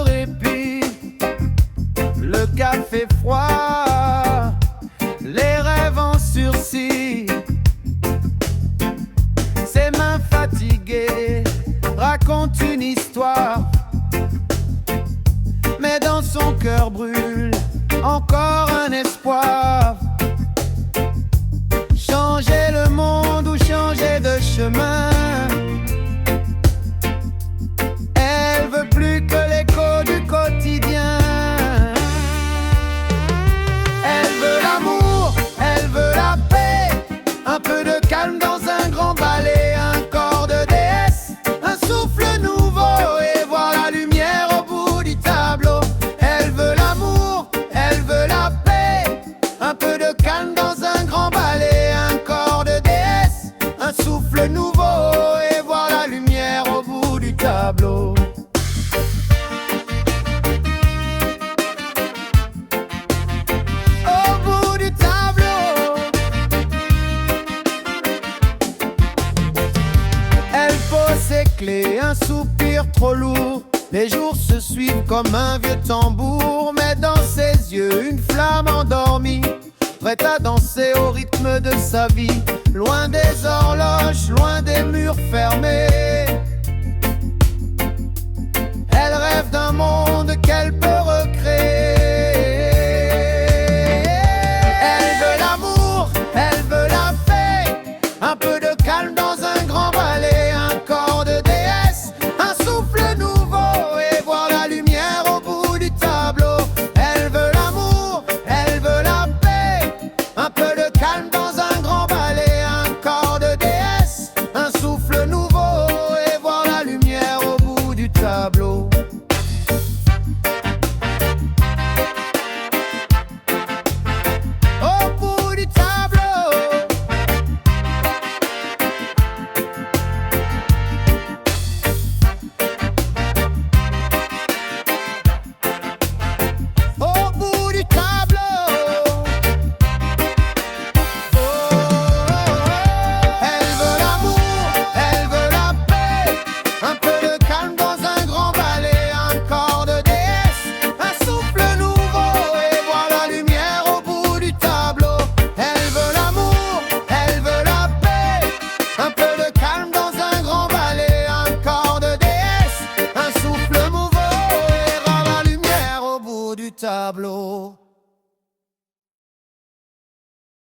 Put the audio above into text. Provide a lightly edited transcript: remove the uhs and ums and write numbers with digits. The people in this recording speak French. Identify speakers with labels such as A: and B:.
A: répit, le café froid, les rêves en sursis. Ses mains fatiguées racontent une histoire, mais dans son cœur brûle encore un espoir. Changer le monde ou changer de chemin, elle veut plus que l'écho du quotidien. Elle veut l'amour, elle veut la paix, un peu de calme dans un grand ballet, un corps de déesse, un souffle nouveau et voir la lumière au bout du tableau. Elle veut l'amour, elle veut la paix, un peu de calme dans un grand ballet, un corps de déesse, un souffle nouveau et voir la lumière au bout du tableau. Au bout du tableau, elle pose ses clés, un soupir trop lourd. Les jours se suivent comme un vieux tambour, mais dans ses yeux une flamme endormie, prête à danser au rythme de sa vie. Loin des horloges, loin des murs fermés, elle rêve d'un monde qu'elle peut recréer. Elle veut l'amour, elle veut la paix, un peu de calme dans un grand ballet, un corps de déesse, un souffle nouveau et voir la lumière au bout du tableau. Elle veut l'amour, elle veut la paix, un peu de calme dans un grand ballet, un corps de déesse, un souffle nouveau et voir la lumière au bout du tableau. Au bout du tableau, au bout du tableau. Elle veut l'amour, elle veut la paix, un peu de calme dans un grand ballet, un corps de déesse, un souffle nouveau et voir la lumière au bout du tableau. Elle veut l'amour, elle veut la paix, un peu de calme dans un grand ballet, un corps de déesse, un souffle nouveau et voir la lumière au bout du tableau.